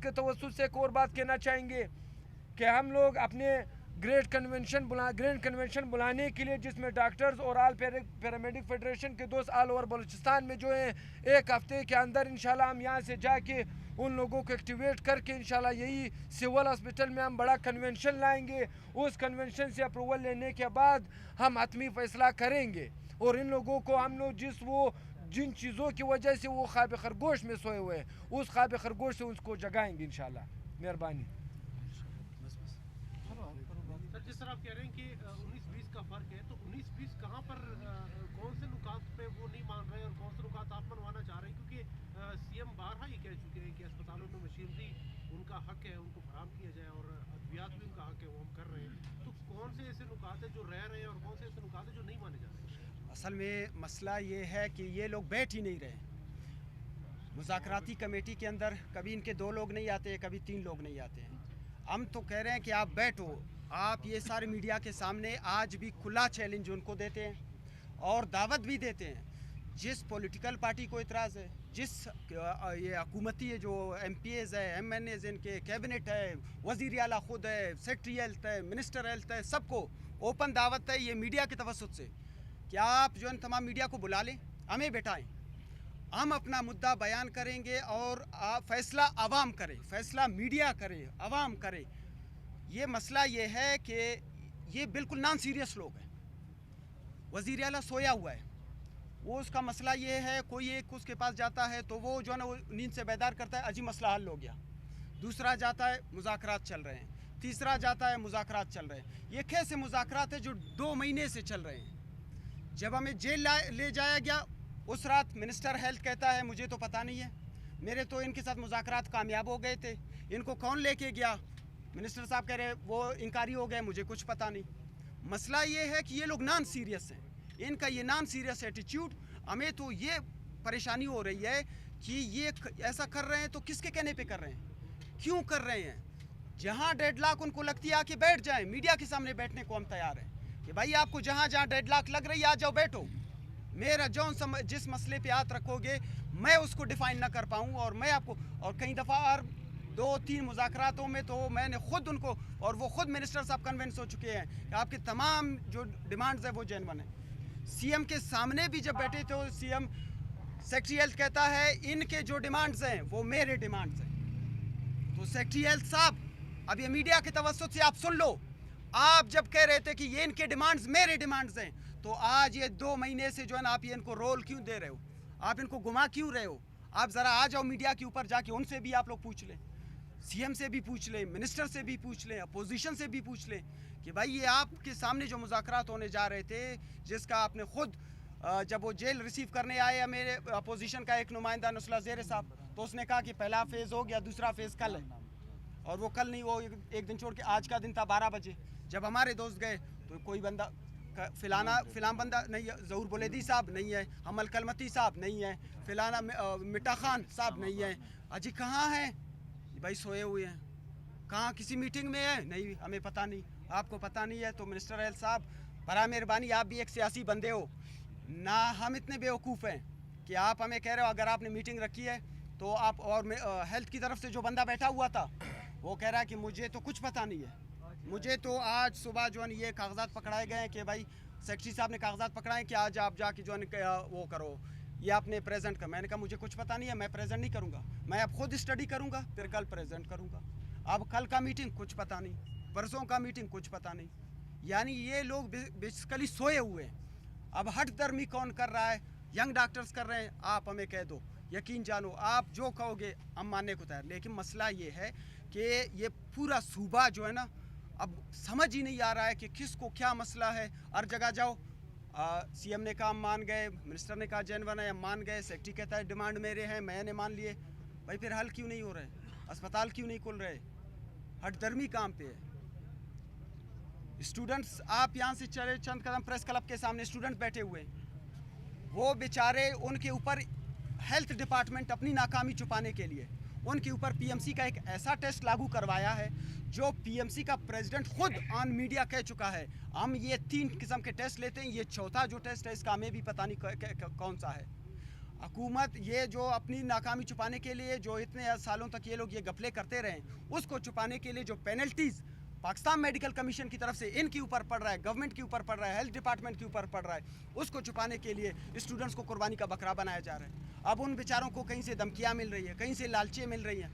के तवज्जुह से एक और बात कहना चाहेंगे कि हम लोग अपने ग्रेट कन्वेंशन बुलाने के लिए, जिसमें डॉक्टर्स और ऑल पैरामेडिक फेडरेशन के दोस्त ऑल ओवर बलूचिस्तान में जो हैं, एक हफ्ते के अंदर इंशाल्लाह हम यहाँ से जाके उन लोगों को एक्टिवेट करके इंशाल्लाह यही सिविल हॉस्पिटल में हम बड़ा कन्वेंशन लाएंगे। उस कन्वेंशन से अप्रूवल लेने के बाद हम हतमी फ़ैसला करेंगे और इन लोगों को हम लोग जिन चीज़ों की वजह से वो ख्वाब खरगोश में सोए हुए हैं, उस ख्वाब खरगोश से उसको जगाएंगे इंशाल्लाह। मेहरबानी। जिस तरह आप कह रहे हैं कि 19-20 का फ़र्क है, तो 19-20 कहाँ पर कौन से नुकात पे वो नहीं मान रहे और कौन से नुकात आप मनवाना चाह रहे हैं? क्योंकि सीएम बारहा ही कह चुके हैं कि अस्पतालों में मशीनरी उनका हक है, उनको फराहम किया जाए और अद्वियात भी उनका हक है, वो हम कर रहे हैं। तो कौन से ऐसे नुकात है जो रह रहे हैं और कौन से ऐसे नुकात है जो नहीं माने जा रहे हैं? असल में मसला ये है कि ये लोग बैठ ही नहीं रहे। मुज़ाकराती कमेटी के अंदर कभी इनके 2 लोग नहीं आते, कभी 3 लोग नहीं आते हैं। हम तो कह रहे हैं कि आप बैठो, आप ये सारे मीडिया के सामने आज भी खुला चैलेंज उनको देते हैं और दावत भी देते हैं। जिस पॉलिटिकल पार्टी को इतराज़ है, जिस ये हुकूमती जो MPs है, MNAs, इनके कैबिनेट है, वज़ीर आला ख़ुद है, सेक्रेटरी हेल्थ है, मिनिस्टर हेल्थ है, सबको ओपन दावत है ये मीडिया की तवज्जुह से कि आप जो है तमाम मीडिया को बुला लें, हमें बैठाएं, हम अपना मुद्दा बयान करेंगे और फ़ैसला आवाम करे, फ़ैसला मीडिया करे, आवाम करे। ये मसला ये है कि ये बिल्कुल नॉन सीरियस लोग हैं। वज़ीर आला सोया हुआ है, वो उसका मसला ये है, कोई एक उसके पास जाता है तो वो जो है ना वो नींद से बेदार करता है, अजी मसला हल हो गया। दूसरा जाता है, मुज़ाकरात चल रहे हैं। तीसरा जाता है, मुज़ाकरात चल रहे हैं। ये कैसे मुज़ाकरात है जो 2 महीने से चल रहे हैं? जब हमें जेल ले जाया गया, उस रात मिनिस्टर हेल्थ कहता है मुझे तो पता नहीं है, मेरे तो इनके साथ मुज़ाकरात कामयाब हो गए थे, इनको कौन लेके गया? मिनिस्टर साहब कह रहे वो इंकारी हो गए, मुझे कुछ पता नहीं। मसला ये है कि ये लोग नॉन सीरियस हैं, इनका ये नॉन सीरियस एटीट्यूड, हमें तो ये परेशानी हो रही है कि ये ऐसा कर रहे हैं तो किसके कहने पे कर रहे हैं, क्यों कर रहे हैं? जहाँ डेडलॉक उनको लगती है आके बैठ जाएं, मीडिया के सामने बैठने को हम तैयार हैं कि भाई आपको जहाँ जहाँ डेडलॉक लग रही है आ जाओ, बैठो। मेरा जिस मसले पे हाथ रखोगे मैं उसको डिफ़ाइन ना कर पाऊँ और मैं आपको, और कई दफ़ा और 2-3 मुज़ाकरातों में तो मैंने ख़ुद उनको, और वो ख़ुद मिनिस्टर साहब कन्विंस हो चुके हैं कि आपके तमाम जो डिमांड्स है वो जेन्युइन है। सीएम के सामने भी जब बैठे तो सीएम सेक्रेटरी हेल्थ कहता है इनके जो डिमांड्स हैं वो मेरे डिमांड्स हैं। तो सेक्रेटरी हेल्थ साहब, अब ये मीडिया के तवज्जुह से आप सुन लो, आप जब कह रहे थे कि ये इनके डिमांड्स मेरे डिमांड्स हैं, तो आज ये 2 महीने से जो है ना आप ये इनको रोल क्यों दे रहे हो, आप इनको घुमा क्यों रहे हो? आप ज़रा आ जाओ मीडिया के ऊपर जाके, उनसे भी आप लोग पूछ लें, सीएम से भी पूछ लें, मिनिस्टर से भी पूछ लें, अपोजिशन से भी पूछ लें कि भाई ये आपके सामने जो मुज़ाकरात होने जा रहे थे, जिसका आपने ख़ुद जब वो जेल रिसीव करने आए मेरे अपोजिशन का एक नुमाइंदा नसला ज़ेर साहब, तो उसने कहा कि पहला फ़ेज़ हो गया, दूसरा फ़ेज़ कल है, और वो कल नहीं, वो एक दिन छोड़ के आज का दिन था 12 बजे। जब हमारे दोस्त गए तो कोई बंदा फ़िलाम बंदा नहीं है, ज़हूर बुलेदी साहब नहीं है, हमल कलमती साहब नहीं है, फ़िलाना मिटा खान साहब नहीं है, अजी कहाँ हैं भाई? सोए हुए हैं। कहाँ, किसी मीटिंग में है? नहीं, हमें पता नहीं। आपको पता नहीं है तो मिनिस्टर हेल्थ साहब बड़ा मेहरबानी, आप भी एक सियासी बंदे हो ना, हम इतने बेवकूफ़ हैं कि आप हमें कह रहे हो अगर आपने मीटिंग रखी है तो आप, और हेल्थ की तरफ से जो बंदा बैठा हुआ था वो कह रहा है कि मुझे तो कुछ पता नहीं है, मुझे तो आज सुबह जो है ये कागजात पकड़ाए गए हैं कि भाई सेक्रेटरी साहब ने कागजात पकड़ाए कि आज आप जाके जो है वो करो, ये आपने प्रेजेंट कर। मैंने कहा मुझे कुछ पता नहीं है, मैं प्रेजेंट नहीं करूँगा, मैं अब खुद स्टडी करूँगा फिर कल प्रेजेंट करूँगा। अब कल का मीटिंग कुछ पता नहीं, परसों का मीटिंग कुछ पता नहीं, यानी ये लोग बेसिकली सोए हुए हैं। अब हट दर्मी कौन कर रहा है? यंग डॉक्टर्स कर रहे हैं। आप हमें कह दो, यकीन जानो, आप जो कहोगे हम मानने को तैयार। लेकिन मसला ये है कि ये पूरा सूबा जो है ना, अब समझ ही नहीं आ रहा है कि किसको क्या मसला है। हर जगह जाओ, सीएम ने कहा हम मान गए, मिनिस्टर ने कहा जेन्युइन है हम मान गए, सेक्रेटरी कहता है डिमांड मेरे हैं, मैंने मान लिए। भाई फिर हल क्यों नहीं हो रहे? अस्पताल क्यों नहीं खुल रहे? हटदर्मी काम पे है। स्टूडेंट्स, आप यहाँ से चले चंद कदम, प्रेस क्लब के सामने स्टूडेंट बैठे हुए हैं, वो बेचारे, उनके ऊपर हेल्थ डिपार्टमेंट अपनी नाकामी छुपाने के लिए उनके ऊपर पीएमसी का एक ऐसा टेस्ट लागू करवाया है जो पीएमसी का प्रेसिडेंट खुद ऑन मीडिया कह चुका है हम ये 3 किस्म के टेस्ट लेते हैं, ये चौथा जो टेस्ट है इसका हमें भी पता नहीं कौन सा है। हुकूमत ये जो अपनी नाकामी छुपाने के लिए जो इतने सालों तक ये लोग ये गफले करते रहे, उसको छुपाने के लिए जो पेनल्टीज़ पाकिस्तान मेडिकल कमीशन की तरफ से इनके ऊपर पड़ रहा है, गवर्नमेंट के ऊपर पड़ रहा है, हेल्थ डिपार्टमेंट के ऊपर पड़ रहा है, उसको छुपाने के लिए स्टूडेंट्स को कुर्बानी का बकरा बनाया जा रहा है। अब उन बेचारों को कहीं से धमकियाँ मिल रही है, कहीं से लालचें मिल रही हैं।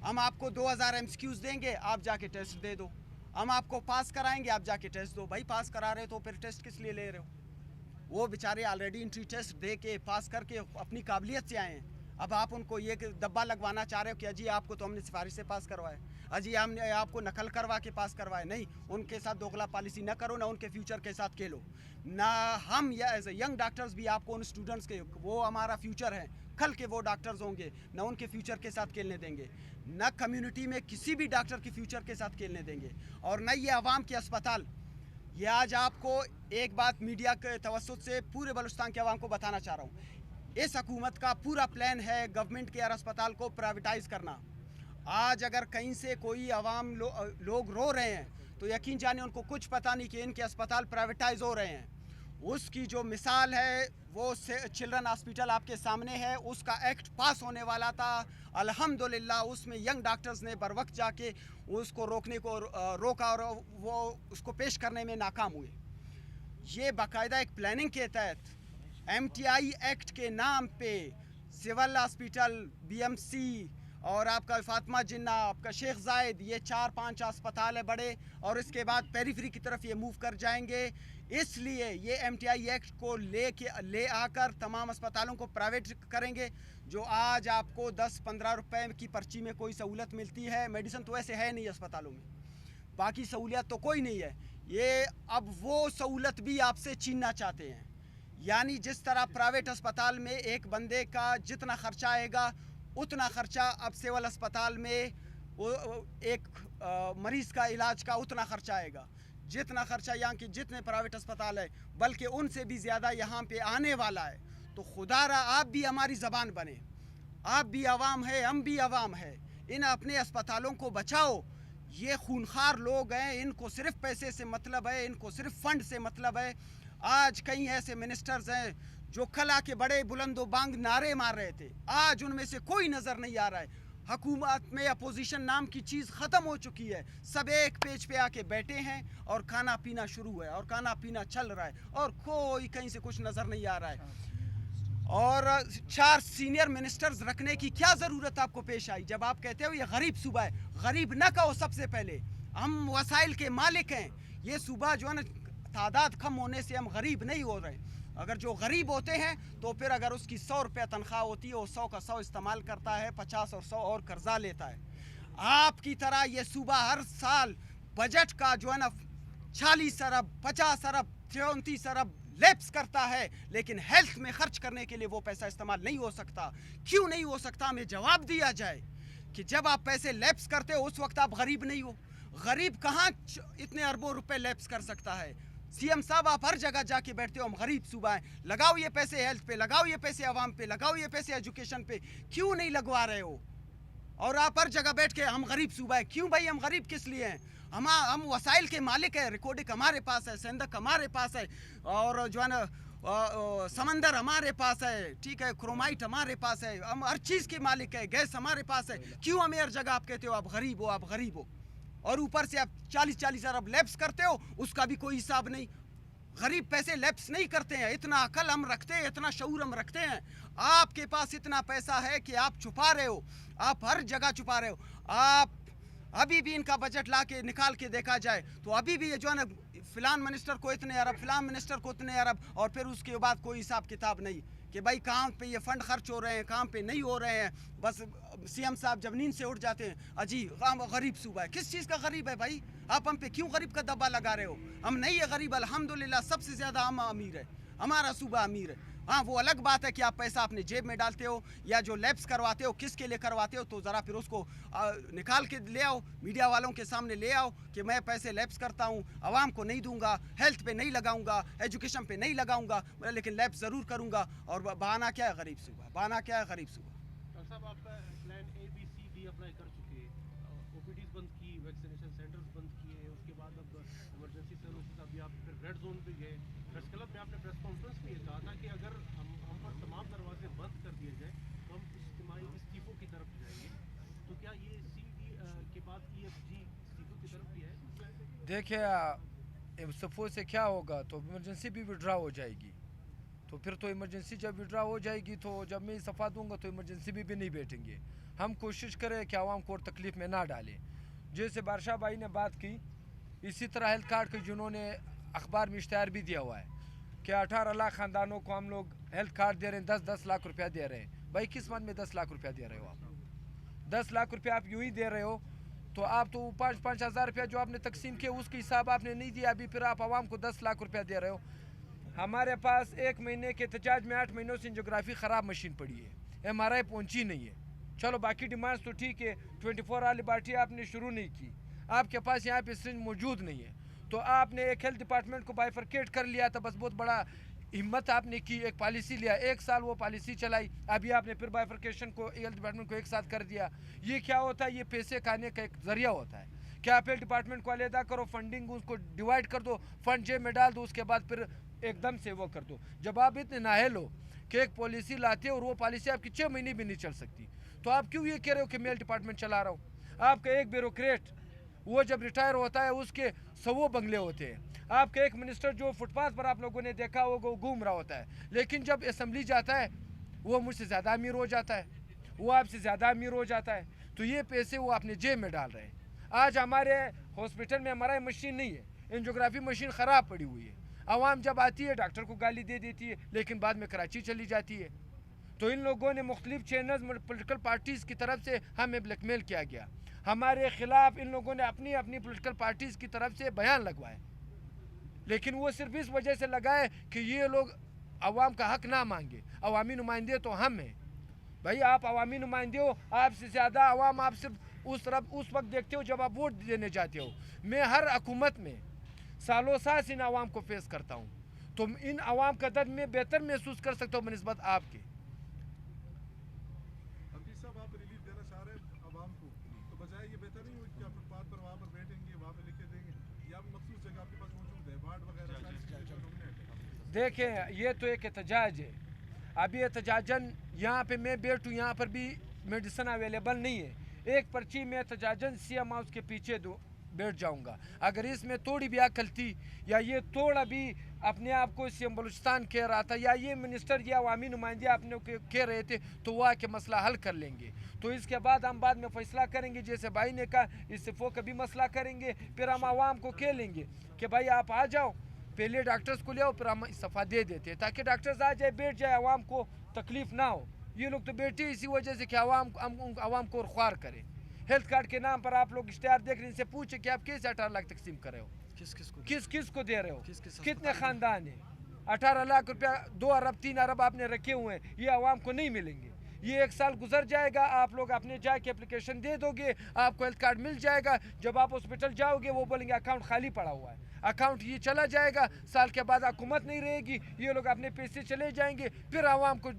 हम आपको 2000 MCQs देंगे, आप जाके टेस्ट दे दो। हम आपको पास कराएंगे, आप जाके टेस्ट दो। भाई पास करा रहे तो फिर टेस्ट किस लिए ले रहे हो? वो बेचारे ऑलरेडी एंट्री टेस्ट दे के पास करके अपनी काबिलियत से आए हैं। अब आप उनको ये दब्बा लगवाना चाह रहे हो कि अजी आपको तो हमने सिफारिश से पास करवाया, अजी हमने आपको नकल करवा के पास करवाए। नहीं, उनके साथ दोगला पॉलिसी ना करो, ना उनके फ्यूचर के साथ खेलो। ना हम या एज ए यंग डॉक्टर्स भी आपको उन स्टूडेंट्स के, वो हमारा फ्यूचर है, कल के वो डॉक्टर्स होंगे, ना उनके फ्यूचर के साथ खेलने देंगे, ना कम्युनिटी में किसी भी डॉक्टर के फ्यूचर के साथ खेलने देंगे, और न ये आवाम के अस्पताल। ये आज आपको एक बात मीडिया के तवज्जुह से पूरे बलूचिस्तान के आवाम को बताना चाह रहा हूँ, इस हुकूमत का पूरा प्लान है गवर्नमेंट केयर अस्पताल को प्राइवेटाइज़ करना। आज अगर कहीं से कोई आवाम लोग रो रहे हैं तो यकीन जाने उनको कुछ पता नहीं कि इनके अस्पताल प्राइवेटाइज हो रहे हैं। उसकी जो मिसाल है वो चिल्ड्रन हॉस्पिटल आपके सामने है। उसका एक्ट पास होने वाला था, अल्हम्दुलिल्लाह उसमें यंग डॉक्टर्स ने बर वक्त जाके उसको रोकने को रोका और वो उसको पेश करने में नाकाम हुए। ये बाकायदा एक प्लानिंग के तहत MTI एक्ट के नाम पे सिविल हॉस्पिटल, BMC और आपका फातिमा जिन्ना, आपका शेख जायद, ये 4-5 अस्पताल है बड़े, और इसके बाद पेरीफ्री की तरफ ये मूव कर जाएंगे। इसलिए ये MTI एक्ट को ले आकर तमाम अस्पतालों को प्राइवेट करेंगे। जो आज आपको 10-15 रुपए की पर्ची में कोई सहूलत मिलती है, मेडिसिन तो ऐसे है नहीं अस्पतालों में, बाकी सहूलियत तो कोई नहीं है, ये अब वो सहूलत भी आपसे छीनना चाहते हैं। यानी जिस तरह प्राइवेट अस्पताल में एक बंदे का जितना खर्चा आएगा उतना खर्चा अब सिविल अस्पताल में एक मरीज़ का इलाज का उतना खर्चा आएगा। जितना खर्चा यहाँ के जितने प्राइवेट अस्पताल है, बल्कि उनसे भी ज़्यादा यहाँ पे आने वाला है। तो खुदारा आप भी हमारी ज़बान बने, आप भी आवाम है, हम भी आवाम है, इन अपने अस्पतालों को बचाओ। ये खूनखार लोग हैं, इनको सिर्फ पैसे से मतलब है, इनको सिर्फ फंड से मतलब है। आज कई ऐसे मिनिस्टर्स हैं जो कल आके बड़े बुलंदो बांग नारे मार रहे थे, आज उनमें से कोई नज़र नहीं आ रहा है। हुकूमत में अपोजिशन नाम की चीज़ ख़त्म हो चुकी है। सब एक पेज पे आके बैठे हैं और खाना पीना शुरू है और खाना पीना चल रहा है और कोई कहीं से कुछ नज़र नहीं आ रहा है। और 4 सीनियर मिनिस्टर्स रखने की क्या ज़रूरत आपको पेश आई? जब आप कहते हो ये गरीब सूबा है, गरीब ना कहो। सबसे पहले हम वसाइल के मालिक हैं। ये सूबा जो है ना, तादाद कम होने से हम गरीब नहीं हो रहे। अगर जो गरीब होते हैं तो फिर अगर उसकी 100 रुपया तनख्वाह होती है, वो 100 का 100 इस्तेमाल करता है, 50 और 100 और कर्जा लेता है। आपकी तरह ये सूबा हर साल बजट का जो है ना 40 अरब, 50 अरब, 34 अरब लैप्स करता है, लेकिन हेल्थ में खर्च करने के लिए वो पैसा इस्तेमाल नहीं हो सकता। क्यों नहीं हो सकता? हमें जवाब दिया जाए कि जब आप पैसे लैप्स करते हो उस वक्त आप गरीब नहीं हो। गरीब कहाँ इतने अरबों रुपए लैप्स कर सकता है? CM साहब, आप हर जगह जाके बैठते हो, हम गरीब सूबा हैं, लगाओ ये पैसे हेल्थ पे, लगाओ ये पैसे आवाम पे, लगाओ ये पैसे एजुकेशन पे, क्यों नहीं लगवा रहे हो? और आप हर जगह बैठ के हम गरीब सूबा है। क्यों भाई? हम गरीब किस लिए हैं? हम वसाइल के मालिक है, रिकॉर्डिक हमारे पास है, सेंधक हमारे पास है, और जो है ना समंदर हमारे पास है, ठीक है, क्रोमाइट हमारे पास है, हम हर चीज़ के मालिक है, गैस हमारे पास है। क्यों हमें हर जगह आप कहते हो आप गरीब हो, आप गरीब हो? और ऊपर से आप 40-40 अरब लैप्स करते हो, उसका भी कोई हिसाब नहीं। गरीब पैसे लैप्स नहीं करते हैं। इतना अकल हम रखते हैं, इतना शऊर हम रखते हैं। आपके पास इतना पैसा है कि आप छुपा रहे हो, आप हर जगह छुपा रहे हो। आप अभी भी इनका बजट ला के निकाल के देखा जाए तो अभी भी ये जो है ना, फिलान मिनिस्टर को इतने अरब, फिलान मिनिस्टर को इतने अरब, और फिर उसके बाद कोई हिसाब किताब नहीं कि भाई कहाँ पे ये फंड खर्च हो रहे हैं, कहाँ पे नहीं हो रहे हैं। बस CM साहब जब नींद से उठ जाते हैं, अजी हम गरीब सूबा है। किस चीज़ का गरीब है भाई? आप हम पे क्यों गरीब का दब्बा लगा रहे हो? हम नहीं है गरीब, अल्हम्दुलिल्लाह सबसे ज़्यादा हम अमीर है, हमारा सूबा अमीर है। हाँ, वो अलग बात है कि आप पैसा अपने जेब में डालते हो या जो लैब्स करवाते हो किसके लिए करवाते हो, तो ज़रा फिर उसको निकाल के ले आओ, मीडिया वालों के सामने ले आओ कि मैं पैसे लैब्स करता हूँ, आवाम को नहीं दूंगा, हेल्थ पे नहीं लगाऊंगा, एजुकेशन पे नहीं लगाऊंगा, लेकिन लैब्स ज़रूर करूँगा। और बहाना क्या है गरीब सूबा? बहाना क्या है गरीब सूबा? डॉक्टर साहब, आप plan A, B, C, D apply कर चुके हैं, OPDs बंद की, वैक्सीनेशन सेंटर्स बंद किए, उसके बाद अब इमरजेंसी सर्विसेज, अभी आप फिर रेड जोन पे गए। प्रेस क्लब में आपने प्रेस कॉन्फ्रेंस में ये कहा था कि अगर हम पर तमाम दरवाजे बंद कर देखिए सफ़ो से क्या होगा, तो इमरजेंसी भी विड्रा हो जाएगी। तो फिर तो इमरजेंसी जब विड्रा हो जाएगी तो जब मैं इस्तीफ़ा दूंगा तो इमरजेंसी भी नहीं बैठेंगे। हम कोशिश करें कि आवाम को तकलीफ़ में ना डालें। जैसे बादशाह भाई ने बात की, इसी तरह हेल्थ कार्ड के जिन्होंने अखबार में इश्तहार भी दिया हुआ है कि 18 लाख ख़ानदानों को हम लोग हेल्थ कार्ड दे रहे हैं, 10-10 लाख रुपया दे रहे हैं। भाई किस मद में 10 लाख रुपया दे रहे हो आप? 10 लाख रुपया आप यूँ ही दे रहे हो, तो आप तो 5-5 हज़ार रुपया जो आपने तकसीम किया उसके हिसाब आपने नहीं दिया अभी, फिर आप आवाम को 10 लाख रुपया दे रहे हो। हमारे पास 1 महीने के एहतजाज में 8 महीनों से एंजियोग्राफी ख़राब मशीन पड़ी है, MRI पहुंची नहीं है। चलो बाकी डिमांड्स तो ठीक है, 24 वाली बाटी आपने शुरू नहीं की, आपके पास यहाँ पे सिरिंज मौजूद नहीं है, तो आपने एक हेल्थ डिपार्टमेंट को बाइफरकेट कर लिया था। बस बहुत बड़ा हिम्मत आपने की, एक पॉलिसी लिया, 1 साल वो पॉलिसी चलाई, अभी आपने फिर बाइफरकेशन को हेल्थ डिपार्टमेंट को एक साथ कर दिया। ये क्या होता है? ये पैसे खाने का एक ज़रिया होता है। क्या आप हेल्थ डिपार्टमेंट को अलहदा करो, फंडिंग उसको डिवाइड कर दो, फंड जेब में डाल दो, उसके बाद फिर एकदम से वो कर दो। जब आप इतने नाहल हो कि एक पॉलिसी लाते हो और वो पॉलिसी आपकी 6 महीने भी नहीं चल सकती, तो आप क्यों ये कह रहे हो कि मैं हेल्थ डिपार्टमेंट चला रहा हूँ? आपका एक ब्यूरोक्रेट वो जब रिटायर होता है उसके 100 बंगले होते हैं। आपका एक मिनिस्टर जो फुटपाथ पर आप लोगों ने देखा होगा वो घूम रहा होता है, लेकिन जब असम्बली जाता है वो मुझसे ज़्यादा अमीर हो जाता है, वो आपसे ज़्यादा अमीर हो जाता है। तो ये पैसे वो अपने जेब में डाल रहे हैं। आज हमारे हॉस्पिटल में MRI मशीन नहीं है, एंजियोग्राफी मशीन ख़राब पड़ी हुई है। आवाम जब आती है डॉक्टर को गाली दे देती है, लेकिन बाद में कराची चली जाती है। तो इन लोगों ने मुख्तलिफ चैनल्स पोलिटिकल पार्टीज़ की तरफ से हमें ब्लैकमेल किया गया, हमारे ख़िलाफ़ इन लोगों ने अपनी अपनी पोलिटिकल पार्टीज़ की तरफ से बयान लगवाए, लेकिन वो सिर्फ इस वजह से लगाए कि ये लोग अवाम का हक ना मांगे। अवामी नुमाइंदे तो हम हैं भाई, आप अवामी नुमाइंदे हो, आपसे ज़्यादा अवाम आप सिर्फ उस वक्त देखते हो जब आप वोट देने जाते हो। मैं हर हुकूमत में सालों साल इन अवाम को फेस करता हूँ, तो इन अवाम का दर्द में बेहतर महसूस कर सकता हूँ बनिस्बत आपके। देखें ये तो एक एहतजाज है, अभी एहतजाजन यहाँ पे मैं बैठूँ, यहाँ पर भी मेडिसिन अवेलेबल नहीं है, एक पर्ची में एहतजाजन CM हाउस के पीछे बैठ जाऊँगा। अगर इसमें थोड़ी भी अकल थी या ये थोड़ा भी अपने आप को CM बलूचिस्तान कह रहा था या ये मिनिस्टर या अवामी नुमाइंदे अपने कह रहे थे, तो वो आके मसला हल कर लेंगे। तो इसके बाद हम बाद में फ़ैसला करेंगे, जैसे भाई ने कहा इस्तीफ़ों का भी मसला करेंगे, फिर हम आवाम को कह लेंगे कि भाई आप आ जाओ, पहले डॉक्टर्स को ले आओ, फिर हम इस्तीफ़ा दे देते हैं ताकि डॉक्टर्स आ जाए, बैठ जाए, आवाम को तकलीफ़ ना हो। ये लोग तो बैठे इसी वजह से कि आवाम को ख्वार करें। हेल्थ कार्ड के नाम पर आप लोग इश्तेहार देख रहे हैं, इनसे पूछे कि आप कैसे 18 लाख तकसीम कर रहे हो, किस को दे रहे हो, कितने ख़ानदान हैं? 18 लाख रुपया 2 अरब 3 अरब आपने रखे हुए हैं, ये आवाम को नहीं मिलेंगे। ये 1 साल गुजर जाएगा, आप लोग अपने जाके एप्लीकेशन दे दोगे, आपको हेल्थ कार्ड मिल जाएगा। जब आप हॉस्पिटल जाओगे वो बोलेंगे अकाउंट खाली पड़ा हुआ है, अकाउंट ये चला जाएगा, साल के बाद हुकूमत नहीं रहेगी, ये लोग अपने पैसे चले जाएंगे, फिर आवाम को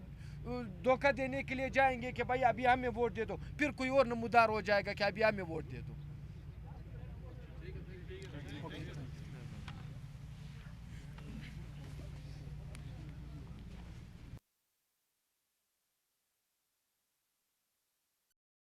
धोखा देने के लिए जाएंगे कि भाई अभी हमें वोट दे दो, फिर कोई और नमूदार हो जाएगा कि अभी हमें वोट दे दो।